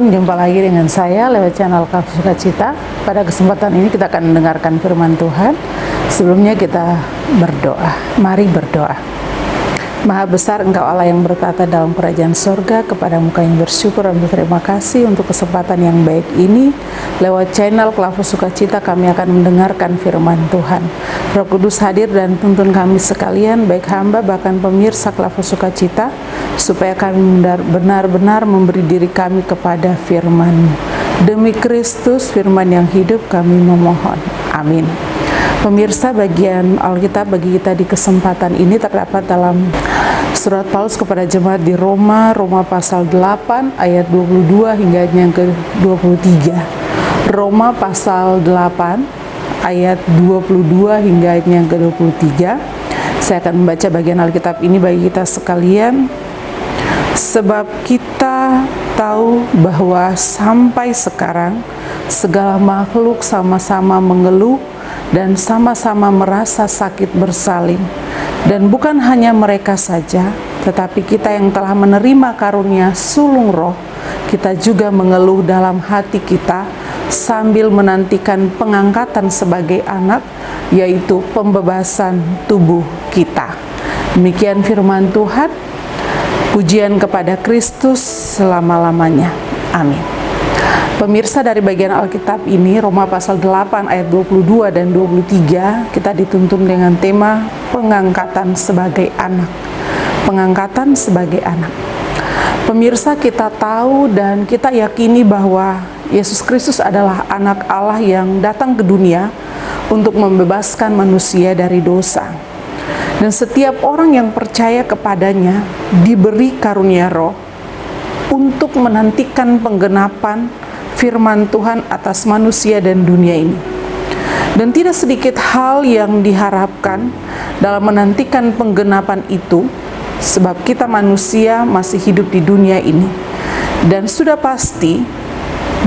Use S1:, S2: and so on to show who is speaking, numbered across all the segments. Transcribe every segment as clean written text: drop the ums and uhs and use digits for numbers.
S1: Shalom, jumpa lagi dengan saya lewat channel Klafus Sukacita. Pada kesempatan ini kita akan mendengarkan firman Tuhan. Sebelumnya kita berdoa. Mari berdoa. Maha besar Engkau Allah yang bertata dalam kerajaan sorga, kepadamu kami bersyukur dan berterima kasih untuk kesempatan yang baik ini. Lewat channel Klafus Sukacita kami akan mendengarkan firman Tuhan. Roh Kudus hadir dan tuntun kami sekalian, baik hamba bahkan pemirsa Klafus Sukacita, supaya kami benar-benar memberi diri kami kepada firman-Mu. Demi Kristus, firman yang hidup, kami memohon. Amin. Pemirsa, bagian Alkitab bagi kita di kesempatan ini terdapat dalam surat Paulus kepada jemaat di Roma pasal 8 ayat 22 hingga yang ke-23. Roma pasal 8 ayat 22 hingga yang ke-23. Saya akan membaca bagian Alkitab ini bagi kita sekalian. Sebab kita tahu bahwa sampai sekarang segala makhluk sama-sama mengeluh dan sama-sama merasa sakit bersalin. Dan bukan hanya mereka saja, tetapi kita yang telah menerima karunia sulung roh, kita juga mengeluh dalam hati kita sambil menantikan pengangkatan sebagai anak, yaitu pembebasan tubuh kita. Demikian firman Tuhan. Pujian kepada Kristus selama-lamanya. Amin. Pemirsa, dari bagian Alkitab ini, Roma pasal 8 ayat 22 dan 23, kita dituntun dengan tema pengangkatan sebagai anak. Pengangkatan sebagai anak. Pemirsa, kita tahu dan kita yakini bahwa Yesus Kristus adalah anak Allah yang datang ke dunia untuk membebaskan manusia dari dosa. Dan setiap orang yang percaya kepadanya diberi karunia roh untuk menantikan penggenapan firman Tuhan atas manusia dan dunia ini. Dan tidak sedikit hal yang diharapkan dalam menantikan penggenapan itu, sebab kita manusia masih hidup di dunia ini. Dan sudah pasti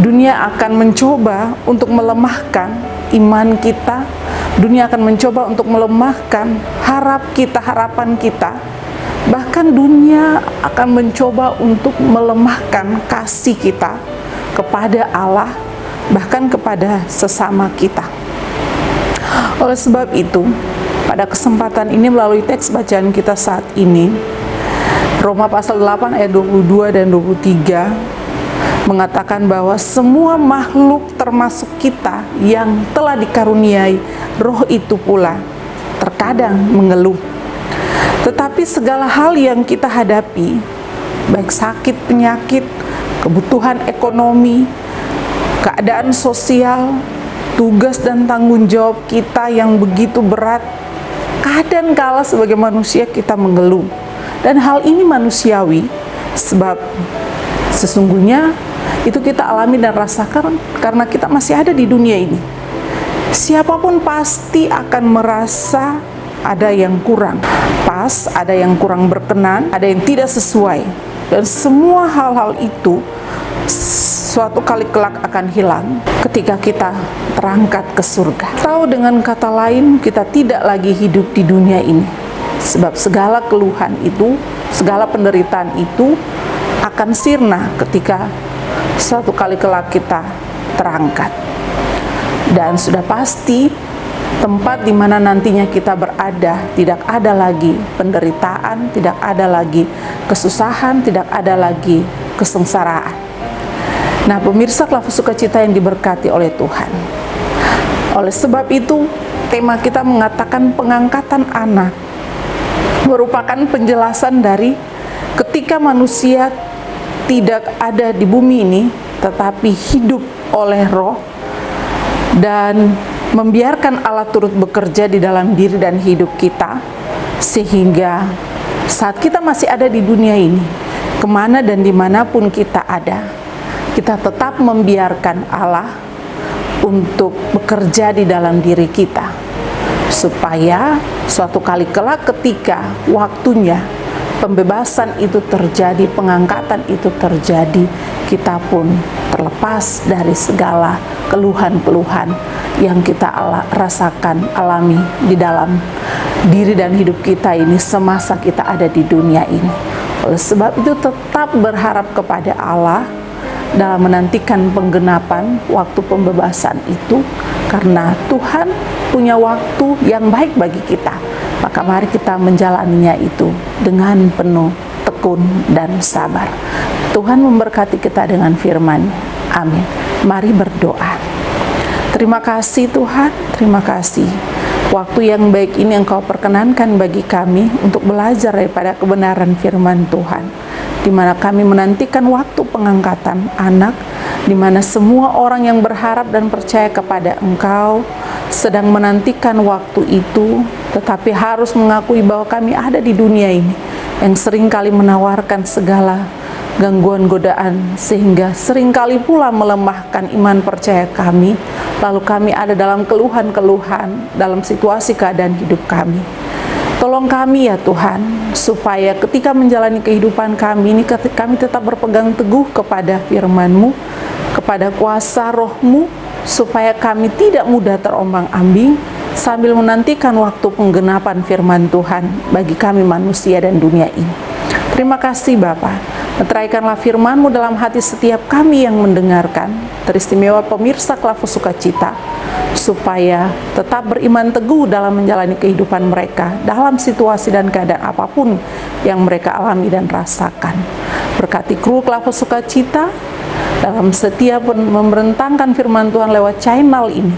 S1: dunia akan mencoba untuk melemahkan iman kita. Dunia akan mencoba untuk melemahkan harapan kita. Bahkan dunia akan mencoba untuk melemahkan kasih kita kepada Allah, bahkan kepada sesama kita. Oleh sebab itu, pada kesempatan ini melalui teks bacaan kita saat ini, Roma pasal 8 ayat 22 dan 23 mengatakan bahwa semua makhluk termasuk kita yang telah dikaruniai roh itu pula terkadang mengeluh. Tetapi segala hal yang kita hadapi, baik sakit, penyakit, kebutuhan ekonomi, keadaan sosial, tugas dan tanggung jawab kita yang begitu berat, kadang kala sebagai manusia kita mengeluh. Dan hal ini manusiawi, sebab sesungguhnya itu kita alami dan rasakan karena kita masih ada di dunia ini. Siapapun pasti akan merasa ada yang kurang pas, ada yang kurang berkenan, ada yang tidak sesuai. Dan semua hal-hal itu suatu kali kelak akan hilang ketika kita terangkat ke surga. Atau dengan kata lain, kita tidak lagi hidup di dunia ini. Sebab segala keluhan itu, segala penderitaan itu akan sirna ketika suatu kali kelak kita terangkat. Dan sudah pasti tempat di mana nantinya kita berada tidak ada lagi penderitaan, tidak ada lagi kesusahan, tidak ada lagi kesengsaraan. Nah, pemirsa Klafus Sukacita yang diberkati oleh Tuhan. Oleh sebab itu, tema kita mengatakan pengangkatan anak merupakan penjelasan dari ketika manusia tidak ada di bumi ini, tetapi hidup oleh roh dan membiarkan Allah turut bekerja di dalam diri dan hidup kita, sehingga saat kita masih ada di dunia ini, kemana dan dimanapun kita ada, kita tetap membiarkan Allah untuk bekerja di dalam diri kita, supaya suatu kali kelak ketika waktunya pembebasan itu terjadi, pengangkatan itu terjadi, kita pun terlepas dari segala keluhan-keluhan yang kita rasakan, alami di dalam diri dan hidup kita ini semasa kita ada di dunia ini. Oleh sebab itu tetap berharap kepada Allah dalam menantikan penggenapan waktu pembebasan itu, karena Tuhan punya waktu yang baik bagi kita. Maka mari kita menjalaninya itu dengan penuh tekun dan sabar. Tuhan memberkati kita dengan firman-Nya. Amin. Mari berdoa. Terima kasih Tuhan, terima kasih. Waktu yang baik ini Engkau perkenankan bagi kami untuk belajar daripada kebenaran firman Tuhan, di mana kami menantikan waktu pengangkatan anak, di mana semua orang yang berharap dan percaya kepada Engkau sedang menantikan waktu itu, tetapi harus mengakui bahwa kami ada di dunia ini yang seringkali menawarkan segala gangguan godaan, sehingga seringkali pula melemahkan iman percaya kami, lalu kami ada dalam keluhan-keluhan dalam situasi keadaan hidup kami. Tolong kami ya Tuhan, supaya ketika menjalani kehidupan kami ini, kami tetap berpegang teguh kepada firman-Mu, kepada kuasa Roh-Mu, supaya kami tidak mudah terombang-ambing, sambil menantikan waktu penggenapan firman Tuhan bagi kami manusia dan dunia ini. Terima kasih Bapa. Meteraikanlah firman-Mu dalam hati setiap kami yang mendengarkan, teristimewa pemirsa Kelafu Sukacita, supaya tetap beriman teguh dalam menjalani kehidupan mereka dalam situasi dan keadaan apapun yang mereka alami dan rasakan. Berkati kru Kelafu Sukacita dalam setiap memberentangkan firman Tuhan lewat channel ini.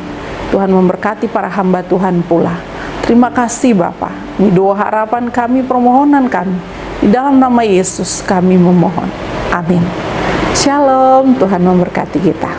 S1: Tuhan memberkati para hamba Tuhan pula. Terima kasih Bapa. Ini doa harapan kami, permohonan kami. Di dalam nama Yesus kami memohon. Amin. Shalom, Tuhan memberkati kita.